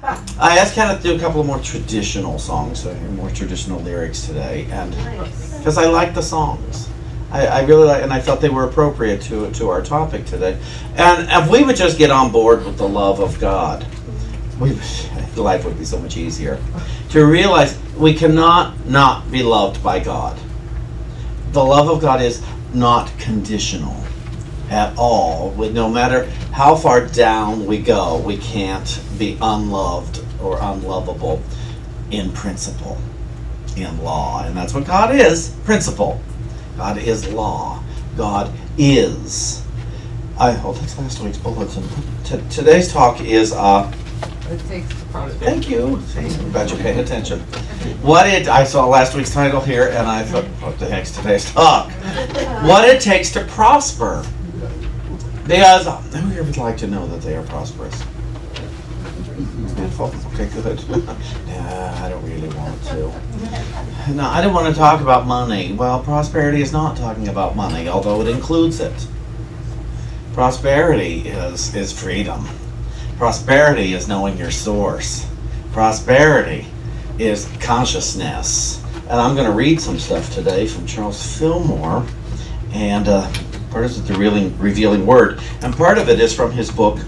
I asked Kenneth to do a couple of more traditional songs, more traditional lyrics today, and because I like the songs. I really like, and I felt they were appropriate to our topic today. And if we would just get on board with the love of God, life would be so much easier. To realize we cannot not be loved by God. The love of God is not conditional at all. No matter how far down we go, we can't be unloved or unlovable in principle, in law. And that's what God is, principle. God is law. God is. That's last week's bulletin. Today's talk is It takes to prosper. thank you. I'm glad you paid attention. I saw last week's title here and I thought, what the heck's today's talk? What it takes to prosper. Because who here would like to know that they are prosperous? Okay, good. Nah, I don't really want to. No, I don't want to talk about money. Well, prosperity is not talking about money, although it includes it. Prosperity is freedom. Prosperity is knowing your source. Prosperity is consciousness. And I'm going to read some stuff today from Charles Fillmore. And part of it is the revealing word. And part of it is from his book,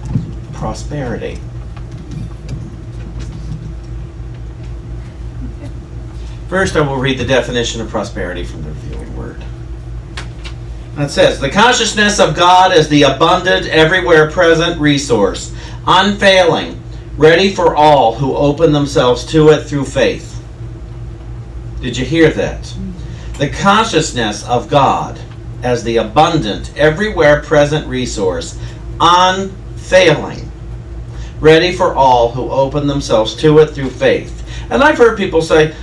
Prosperity. First, I will read the definition of prosperity from the revealing word. And it says, the consciousness of God as the abundant, everywhere present resource, unfailing, ready for all who open themselves to it through faith. Did you hear that? The consciousness of God as the abundant, everywhere present resource, unfailing, ready for all who open themselves to it through faith. And I've heard people say,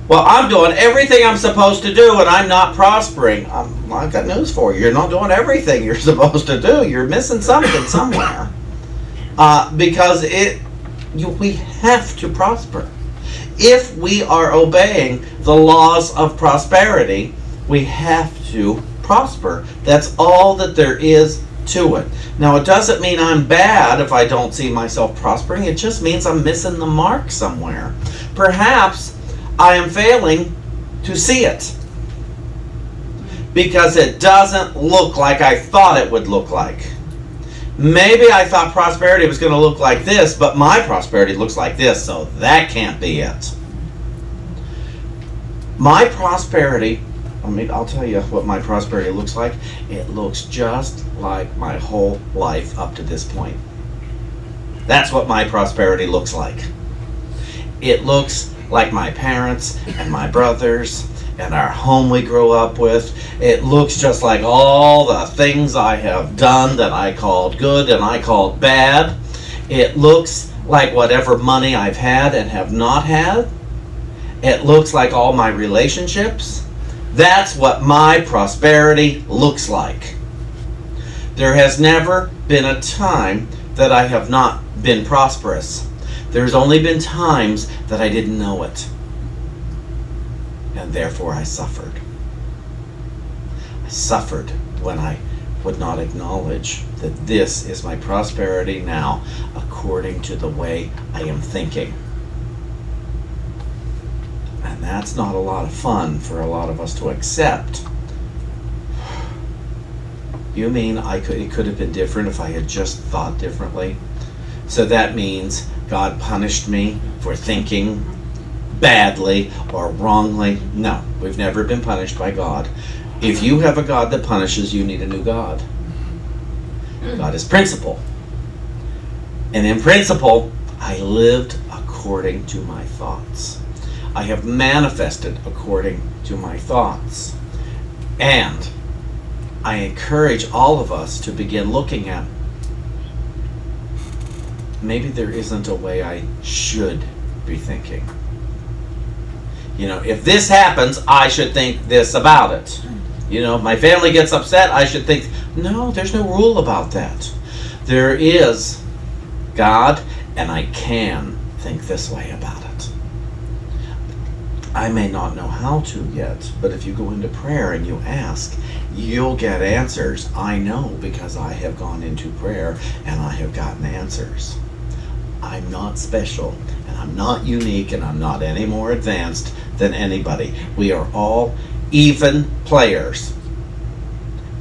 well, I'm doing everything I'm supposed to do and I'm not prospering. I've got news for you. You're not doing everything you're supposed to do. You're missing something somewhere. Because we have to prosper. If we are obeying the laws of prosperity, we have to prosper. That's all that there is to it. Now, it doesn't mean I'm bad if I don't see myself prospering. It just means I'm missing the mark somewhere. Perhaps I am failing to see it because it doesn't look like I thought it would look like. Maybe I thought prosperity was going to look like this, but my prosperity looks like this, so that can't be it. My prosperity, I'll tell you what my prosperity looks like. It looks just like my whole life up to this point. That's what my prosperity looks like. It looks like my parents and my brothers and our home we grew up with. It looks just like all the things I have done that I called good and I called bad. It looks like whatever money I've had and have not had. It looks like all my relationships. That's what my prosperity looks like. There has never been a time that I have not been prosperous. There's only been times that I didn't know it. And therefore I suffered. I suffered when I would not acknowledge that this is my prosperity now according to the way I am thinking. And that's not a lot of fun for a lot of us to accept. You mean it could have been different if I had just thought differently? So that means God punished me for thinking badly or wrongly? No, we've never been punished by God. If you have a God that punishes, you need a new God. God is principle. And in principle, I lived according to my thoughts. I have manifested according to my thoughts. And I encourage all of us to begin looking at, maybe there isn't a way I should be thinking. You know, if this happens, I should think this about it. You know, if my family gets upset, I should think, no, there's no rule about that. There is God, and I can think this way about it. I may not know how to yet, but if you go into prayer and you ask, you'll get answers. I know because I have gone into prayer and I have gotten answers. I'm not special, and I'm not unique, and I'm not any more advanced than anybody. We are all even players.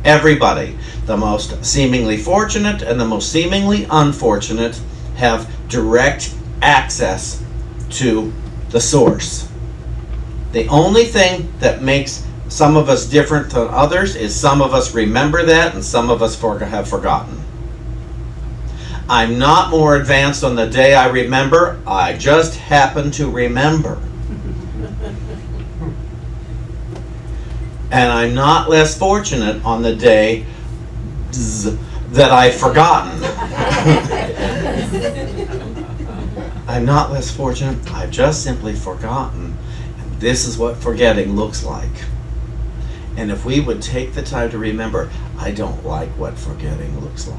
Everybody, the most seemingly fortunate and the most seemingly unfortunate, have direct access to the source. The only thing that makes some of us different than others is some of us remember that and some of us have forgotten. I'm not more advanced on the day I remember. I just happen to remember. And I'm not less fortunate on the day that I've forgotten. I'm not less fortunate. I've just simply forgotten. And this is what forgetting looks like. And if we would take the time to remember, I don't like what forgetting looks like,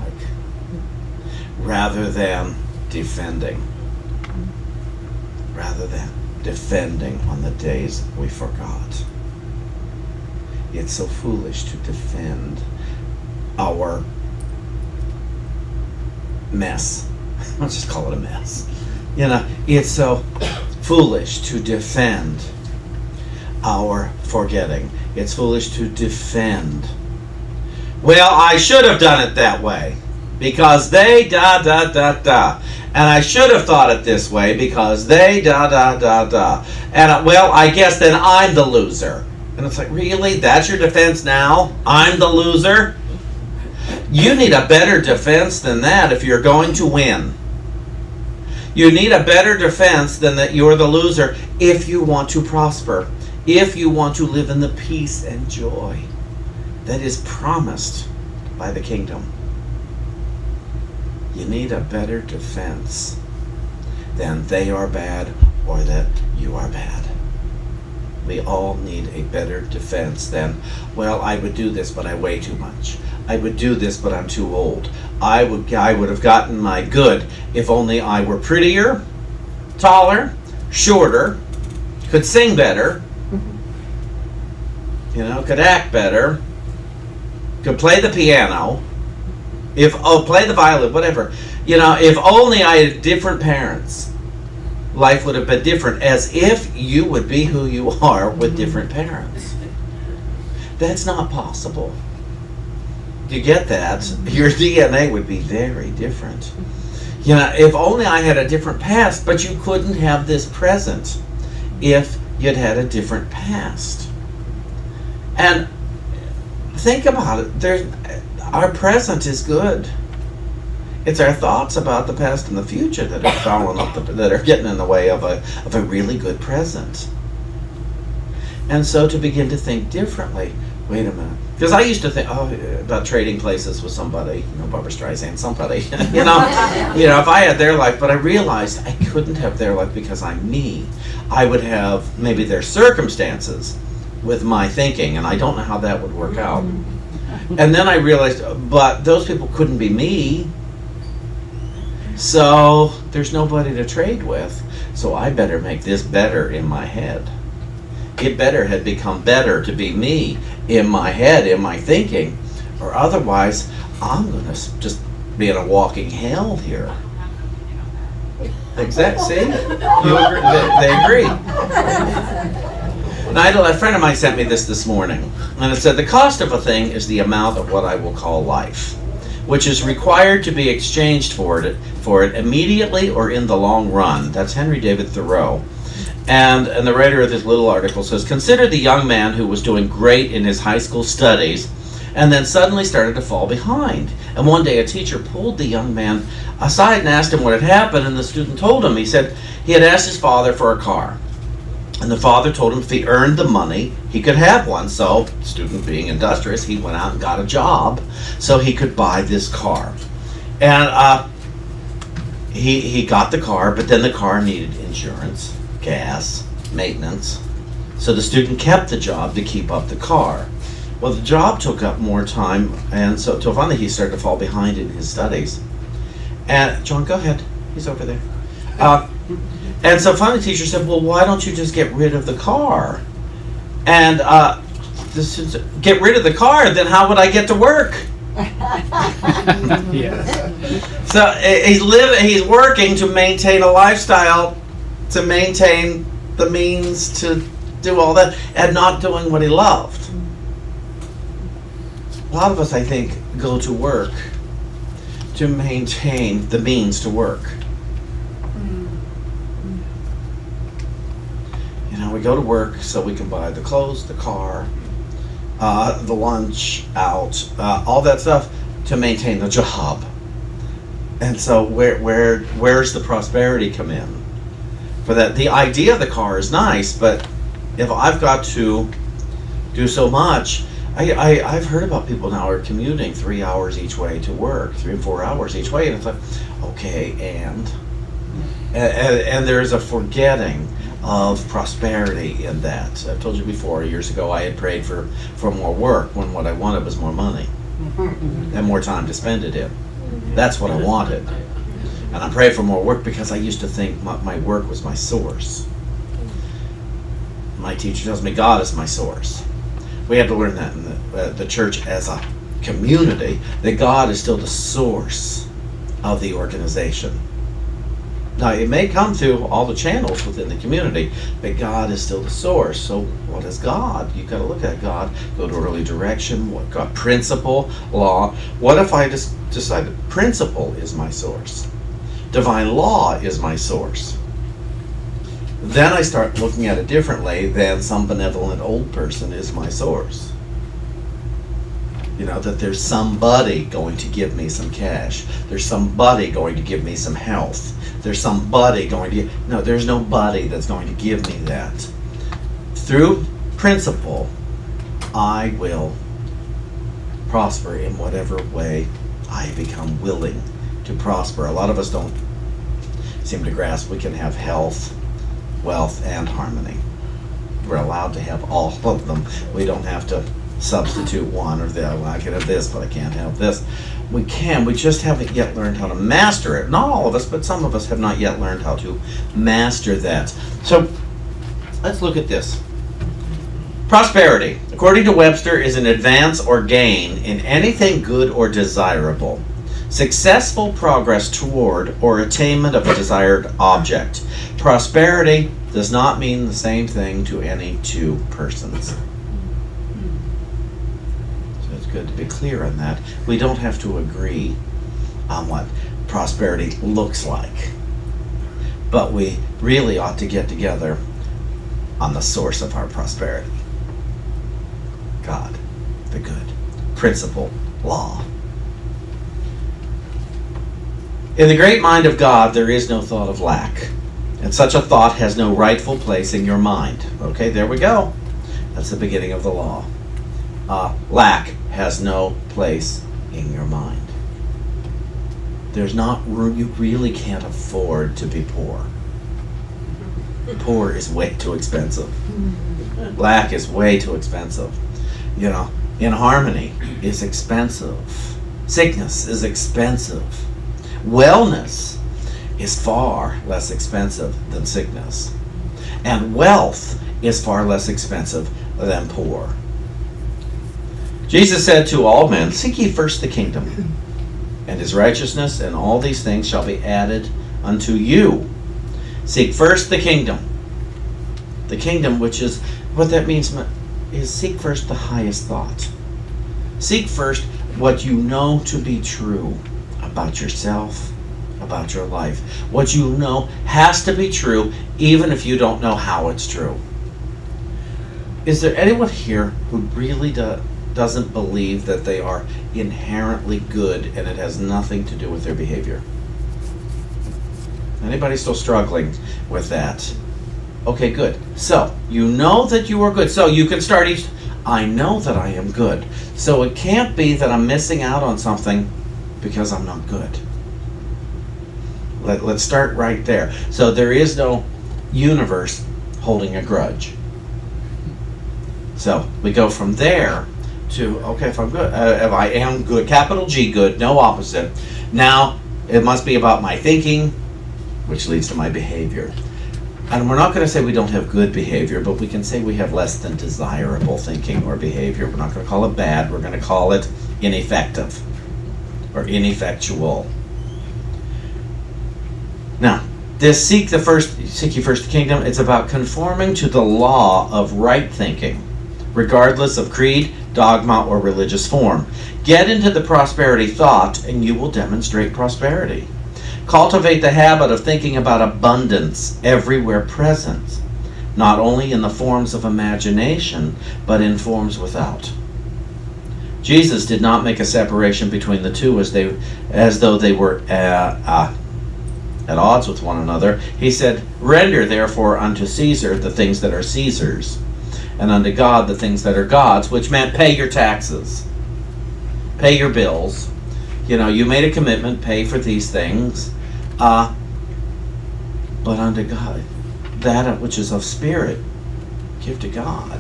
rather than defending. Rather than defending on the days we forgot. It's so foolish to defend our mess. Let's just call it a mess. You know, it's so foolish to defend our forgetting. It's foolish to defend. Well, I should have done it that way because they da. And I should have thought it this way because they da. And well, I guess then I'm the loser. And it's like, really? That's your defense now? I'm the loser? You need a better defense than that if you're going to win. You need a better defense than that you're the loser if you want to prosper, if you want to live in the peace and joy that is promised by the kingdom. You need a better defense than they are bad or that you are bad. We all need a better defense than, well, I would do this, but I weigh too much. I would do this, but I'm too old. I would have gotten my good if only I were prettier, taller, shorter, could sing better, could act better, could play the piano, play the violin, whatever. If only I had different parents, life would have been different, as if you would be who you are with different parents. That's not possible. You get that? Your DNA would be very different. If only I had a different past, but you couldn't have this present if you'd had a different past. And think about it. Our present is good. It's our thoughts about the past and the future that are following up, that are getting in the way of a really good present. And so to begin to think differently. Wait a minute. Because I used to think about trading places with somebody, Barbra Streisand, somebody, if I had their life, but I realized I couldn't have their life because I'm me. I would have maybe their circumstances with my thinking, and I don't know how that would work out. And then I realized, but those people couldn't be me, so there's nobody to trade with. So I better make this better in my head. It better had become better to be me in my head, in my thinking, or otherwise I'm going to just be in a walking hell here. Exactly. See? You agree? They agree. A friend of mine sent me this morning, and it said, the cost of a thing is the amount of what I will call life, which is required to be exchanged for it immediately or in the long run. That's Henry David Thoreau. And the writer of this little article says, consider the young man who was doing great in his high school studies and then suddenly started to fall behind. And one day a teacher pulled the young man aside and asked him what had happened, and the student told him. He said he had asked his father for a car. And the father told him if he earned the money, he could have one. So, the student being industrious, he went out and got a job so he could buy this car. And he got the car, but then the car needed insurance, gas, maintenance. So the student kept the job to keep up the car. Well, the job took up more time, and so till finally he started to fall behind in his studies. And John, go ahead. He's over there. And so finally the teacher said, well, why don't you just get rid of the car? And the student said, get rid of the car? Then how would I get to work? Yes. So he's working to maintain a lifestyle, to maintain the means to do all that, and not doing what he loved. A lot of us, I think, go to work to maintain the means to work. You know, we go to work so we can buy the clothes, the car, the lunch out, all that stuff to maintain the job. And so where's the prosperity come in? For that, the idea of the car is nice, but if I've got to do so much, I've heard about people now are commuting 3 hours each way to work, 3 or 4 hours each way, and it's like, okay, and there's a forgetting of prosperity in that. I've told you before, years ago, I had prayed for more work when what I wanted was more money and more time to spend it in. That's what I wanted. And I prayed for more work because I used to think my work was my source. My teacher tells me God is my source. We had to learn that in the church as a community, that God is still the source of the organization. Now, it may come through all the channels within the community, but God is still the source. So what is God? You've got to look at God, go to early direction, what God, principle, law. What if I just decided principle is my source? Divine law is my source. Then I start looking at it differently than some benevolent old person is my source. You know, that there's somebody going to give me some cash. There's somebody going to give me some health. There's somebody going to... No, there's nobody that's going to give me that. Through principle, I will prosper in whatever way I become willing to prosper. A lot of us don't seem to grasp we can have health, wealth, and harmony. We're allowed to have all of them. We don't have to substitute one or the other. I can have this, but I can't have this. We can. We just haven't yet learned how to master it. Not all of us, but some of us have not yet learned how to master that. So let's look at this. Prosperity, according to Webster, is an advance or gain in anything good or desirable. Successful progress toward or attainment of a desired object. Prosperity does not mean the same thing to any two persons. So it's good to be clear on that. We don't have to agree on what prosperity looks like, but we really ought to get together on the source of our prosperity. God, the good, principle, law. In the great mind of God, there is no thought of lack, and such a thought has no rightful place in your mind. Okay, there we go. That's the beginning of the law. Lack has no place in your mind. There's not room. You really can't afford to be poor. Poor is way too expensive. Lack is way too expensive. You know, inharmony is expensive. Sickness is expensive. Wellness is far less expensive than sickness. And wealth is far less expensive than poor. Jesus said to all men, "Seek ye first the kingdom and his righteousness, and all these things shall be added unto you." Seek first the kingdom. The kingdom, which is, what that means is seek first the highest thought. Seek first what you know to be true about yourself, about your life. What you know has to be true, even if you don't know how it's true. Is there anyone here who really doesn't believe that they are inherently good and it has nothing to do with their behavior? Anybody still struggling with that? Okay, good. So, you know that you are good. So you can start each, I know that I am good. So it can't be that I'm missing out on something because I'm not good. Let's start right there. So there is no universe holding a grudge. So we go from there to, okay, if I'm good, if I am good, capital G good, no opposite. Now it must be about my thinking, which leads to my behavior. And we're not going to say we don't have good behavior, but we can say we have less than desirable thinking or behavior. We're not going to call it bad. We're going to call it ineffective or ineffectual. Now, this seek ye first the kingdom, it's about conforming to the law of right thinking, regardless of creed, dogma, or religious form. Get into the prosperity thought and you will demonstrate prosperity. Cultivate the habit of thinking about abundance everywhere present, not only in the forms of imagination, but in forms without. Jesus did not make a separation between the two as though they were at odds with one another. He said, "Render therefore unto Caesar the things that are Caesar's, and unto God the things that are God's," which meant pay your taxes, pay your bills. You made a commitment, pay for these things, but unto God, that which is of spirit, give to God.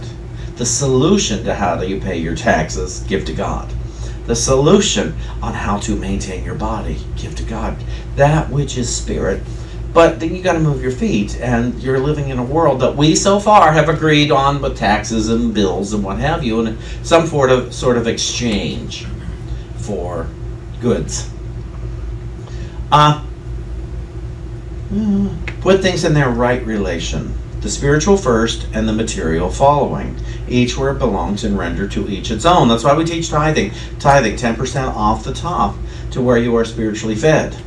The solution to how do you pay your taxes, give to God. The solution on how to maintain your body, give to God. That which is spirit. But then you got to move your feet, and you're living in a world that we so far have agreed on with taxes and bills and what have you, and some sort of exchange for goods. Put things in their right relation. The spiritual first and the material following. Each where it belongs and render to each its own. That's why we teach tithing. Tithing 10% off the top to where you are spiritually fed.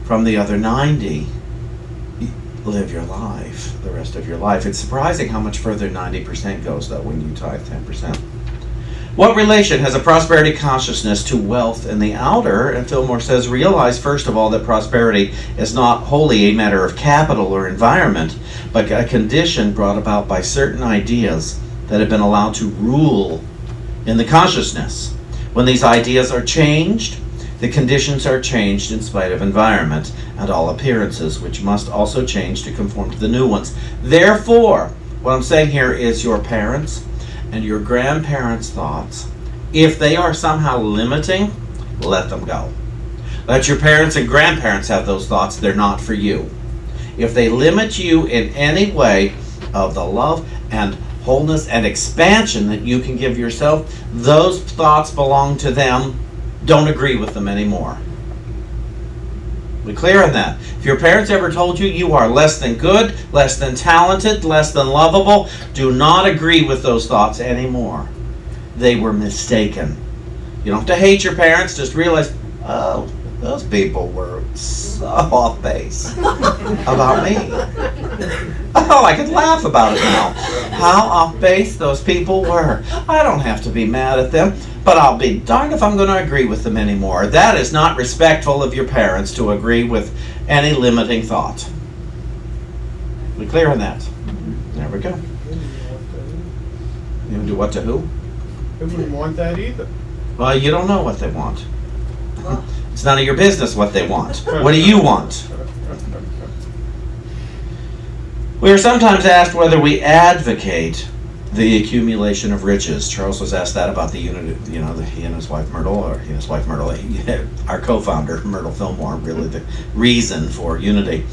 From the other 90, live your life, the rest of your life. It's surprising how much further 90% goes though when you tithe 10%. What relation has a prosperity consciousness to wealth in the outer? And Fillmore says, realize first of all that prosperity is not wholly a matter of capital or environment, but a condition brought about by certain ideas that have been allowed to rule in the consciousness. When these ideas are changed, the conditions are changed in spite of environment and all appearances, which must also change to conform to the new ones. Therefore, what I'm saying here is your parents and your grandparents' thoughts, if they are somehow limiting, let them go. Let your parents and grandparents have those thoughts. They're not for you. If they limit you in any way of the love and wholeness and expansion that you can give yourself, those thoughts belong to them. Don't agree with them anymore. We clear on that? If your parents ever told you you are less than good, less than talented, less than lovable, do not agree with those thoughts anymore. They were mistaken. You don't have to hate your parents, just realize, oh, those people were so off base about me. Oh, I could laugh about it now. How off base those people were. I don't have to be mad at them, but I'll be darned if I'm going to agree with them anymore. That is not respectful of your parents to agree with any limiting thought. We clear on that? There we go. You do what to who? They wouldn't want that either. Well, you don't know what they want. It's none of your business what they want. What do you want? We are sometimes asked whether we advocate the accumulation of riches. Charles was asked that about the unity, he and his wife Myrtle, our co-founder, Myrtle Fillmore, really the reason for unity.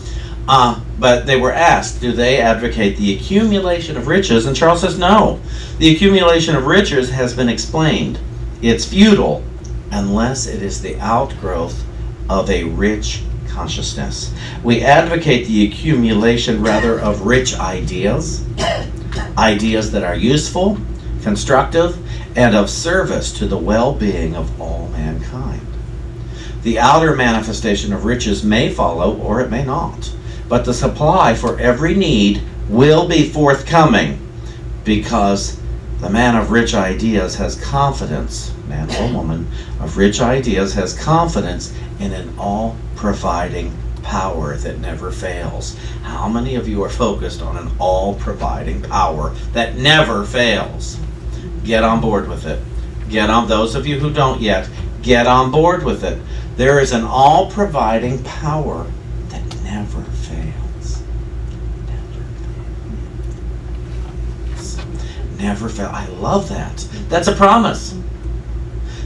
But they were asked, do they advocate the accumulation of riches? And Charles says no. The accumulation of riches has been explained. It's futile unless it is the outgrowth of a rich consciousness. We advocate the accumulation rather of rich ideas, ideas that are useful, constructive, and of service to the well-being of all mankind. The outer manifestation of riches may follow or it may not, but the supply for every need will be forthcoming because the man of rich ideas has confidence, man or woman of rich ideas has confidence in an all-providing power that never fails. How many of you are focused on an all-providing power that never fails? Get on board with it. Those of you who don't yet, get on board with it. There is an all-providing power that never fails. Never fail. I love that. That's a promise.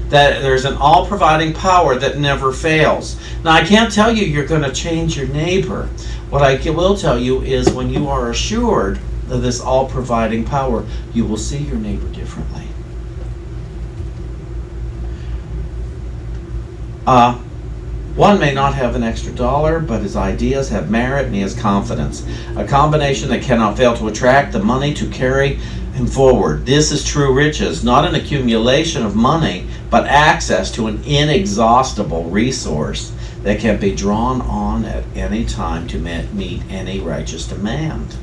That there's an all-providing power that never fails. Now, I can't tell you you're going to change your neighbor. What I will tell you is when you are assured of this all-providing power, you will see your neighbor differently. One may not have an extra dollar, but his ideas have merit and he has confidence. A combination that cannot fail to attract the money to carry him forward. This is true riches, not an accumulation of money, but access to an inexhaustible resource that can be drawn on at any time to meet any righteous demand.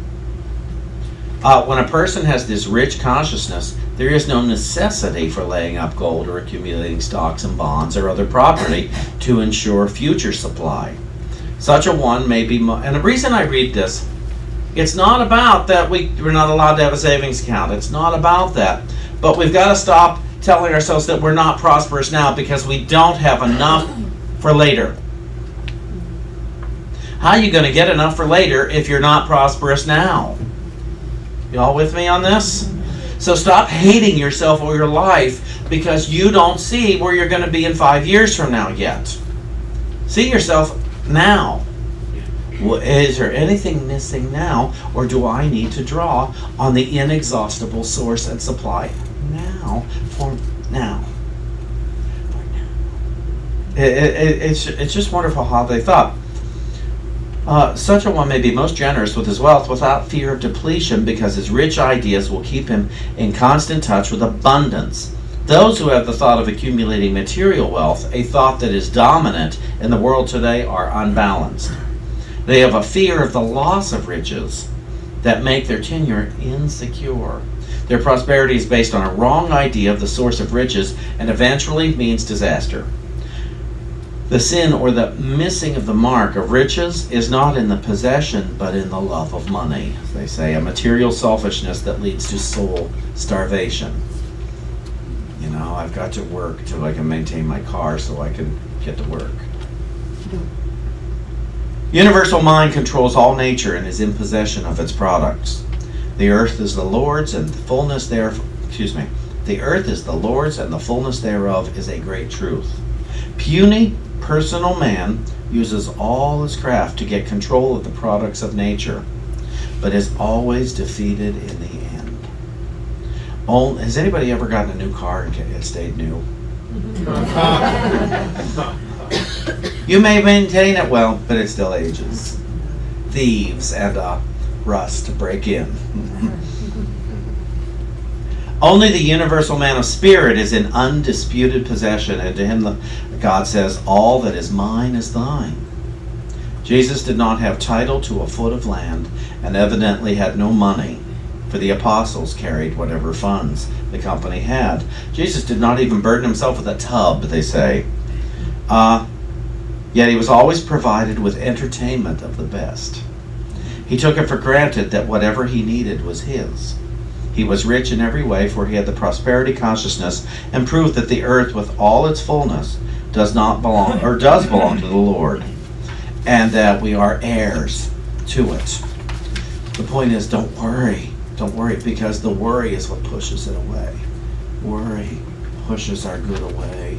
When a person has this rich consciousness, there is no necessity for laying up gold or accumulating stocks and bonds or other property to ensure future supply. Such a one may be, and the reason I read this, it's not about that we're not allowed to have a savings account. It's not about that. But we've got to stop telling ourselves that we're not prosperous now because we don't have enough for later. How are you going to get enough for later if you're not prosperous now? Y'all with me on this? So stop hating yourself or your life because you don't see where you're going to be in 5 years from now yet. See yourself now. Is there anything missing now, or do I need to draw on the inexhaustible source and supply now for now? It's just wonderful how they thought. Such a one may be most generous with his wealth without fear of depletion because his rich ideas will keep him in constant touch with abundance. Those who have the thought of accumulating material wealth, a thought that is dominant in the world today, are unbalanced. They have a fear of the loss of riches that make their tenure insecure. Their prosperity is based on a wrong idea of the source of riches and eventually means disaster. The sin or the missing of the mark of riches is not in the possession, but in the love of money. They say a material selfishness that leads to soul starvation. You know, I've got to work till I can maintain my car so I can get to work. Universal mind controls all nature and is in possession of its products. The earth is the Lord's and the fullness thereof. The earth is the Lord's and the fullness thereof is a great truth. Puny personal man uses all his craft to get control of the products of nature, but is always defeated in the end. Has anybody ever gotten a new car and it stayed new? You may maintain it well, but it still ages. Thieves and rust break in. Only the universal man of spirit is in undisputed possession, and to him God says, all that is mine is thine. Jesus did not have title to a foot of land, and evidently had no money, for the apostles carried whatever funds the company had. Jesus did not even burden himself with a tub, they say. Yet he was always provided with entertainment of the best. He took it for granted that whatever he needed was his. He was rich in every way, for he had the prosperity consciousness and proved that the earth with all its fullness does belong to the Lord, and that we are heirs to it. The point is, don't worry, because the worry is what pushes it away. Worry pushes our good away.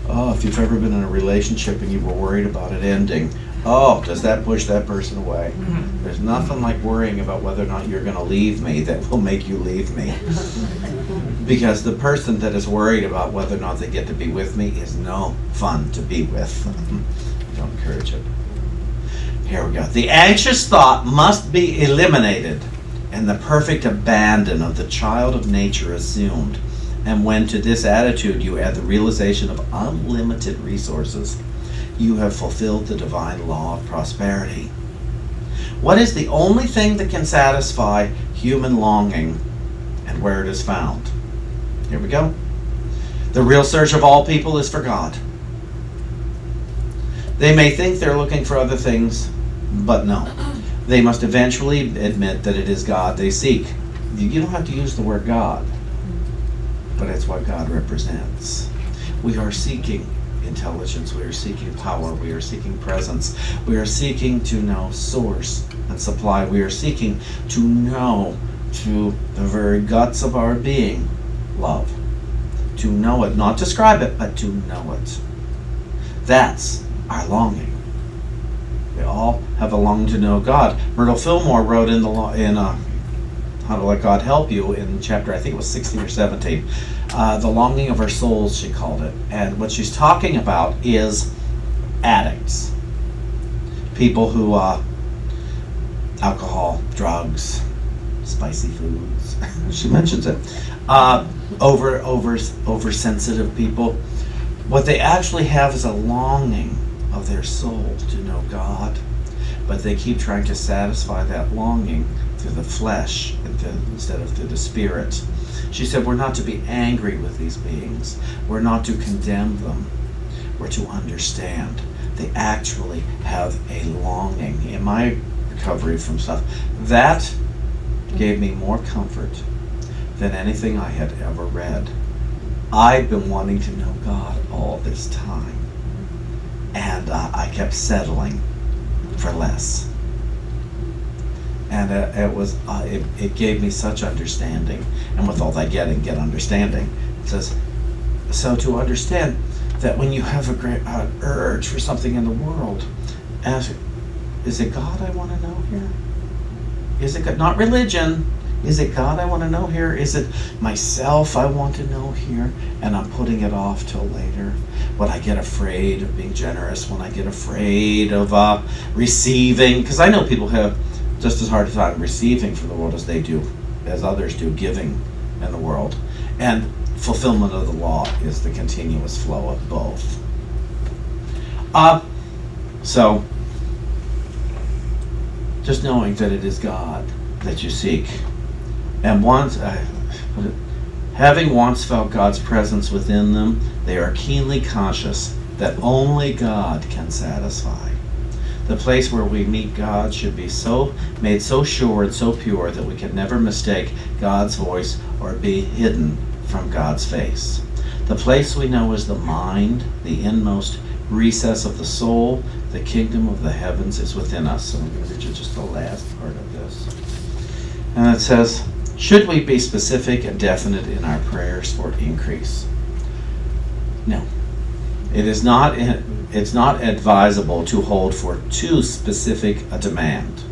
Oh, if you've ever been in a relationship and you were worried about it ending, oh, does that push that person away? Mm-hmm. There's nothing like worrying about whether or not you're going to leave me that will make you leave me. Because the person that is worried about whether or not they get to be with me is no fun to be with. Don't encourage it. Here we go. The anxious thought must be eliminated and the perfect abandon of the child of nature assumed. And when to this attitude you add the realization of unlimited resources, you have fulfilled the divine law of prosperity. What is the only thing that can satisfy human longing and where it is found? Here we go. The real search of all people is for God. They may think they're looking for other things, but no. They must eventually admit that it is God they seek. You don't have to use the word God, but it's what God represents. We are seeking intelligence, we are seeking power, we are seeking presence, we are seeking to know source and supply, we are seeking to know to the very guts of our being, love. To know it, not describe it, but to know it. That's our longing. We all have a longing to know God. Myrtle Fillmore wrote in How to Let God Help You in chapter, I think it was 16 or 17. The Longing of Our Souls, she called it. And what she's talking about is addicts. People who, alcohol, drugs, spicy foods. She mentions it. Oversensitive people. What they actually have is a longing of their soul to know God, but they keep trying to satisfy that longing through the flesh instead of through the spirit. She said we're not to be angry with these beings. We're not to condemn them. We're to understand. They actually have a longing. In my recovery from stuff, that gave me more comfort than anything I had ever read. I've been wanting to know God all this time, and I kept settling for less. And it gave me such understanding. And with all that get understanding. It says, so to understand that when you have a great urge for something in the world, ask, is it God I want to know here? Is it God? Not religion. Is it God I want to know here? Is it myself I want to know here? And I'm putting it off till later. When I get afraid of being generous, when I get afraid of receiving, because I know people have just as hard a time receiving from the world as others do giving in the world. And fulfillment of the law is the continuous flow of both. So, just knowing that it is God that you seek. And having once felt God's presence within them, they are keenly conscious that only God can satisfy. The place where we meet God should be made so sure and so pure that we can never mistake God's voice or be hidden from God's face. The place we know is the mind, the inmost recess of the soul. The kingdom of the heavens is within us. So I'm going to read you just the last part of this. And it says, should we be specific and definite in our prayers for increase? No. It's not advisable to hold for too specific a demand,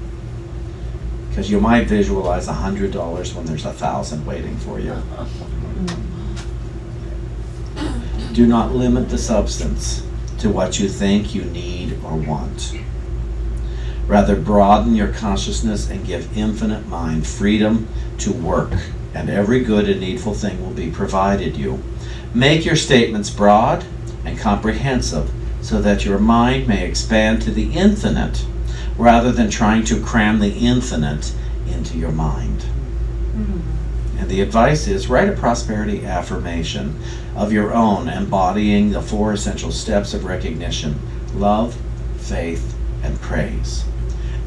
because you might visualize $100 when there's 1,000 waiting for you. Do not limit the substance to what you think you need or want. Rather, broaden your consciousness and give infinite mind freedom to work, and every good and needful thing will be provided you. Make your statements broad and comprehensive so that your mind may expand to the infinite rather than trying to cram the infinite into your mind. And the advice is, write a prosperity affirmation of your own, embodying the 4 essential steps of recognition: love, faith, and praise.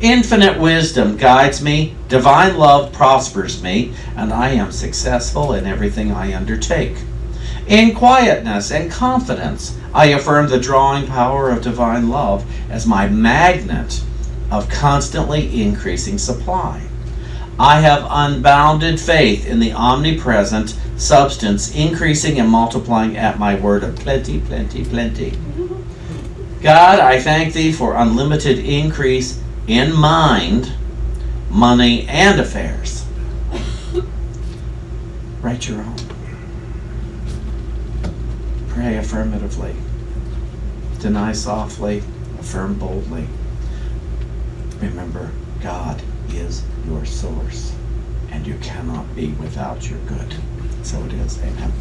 Infinite wisdom guides me, divine love prospers me, and I am successful in everything I undertake. In quietness and confidence, I affirm the drawing power of divine love as my magnet of constantly increasing supply. I have unbounded faith in the omnipresent substance increasing and multiplying at my word of plenty, plenty, plenty. God, I thank thee for unlimited increase in mind, money, and affairs. Write your own. Pray affirmatively. Deny softly. Affirm boldly. Remember, God is your source, and you cannot be without your good. So it is. Amen.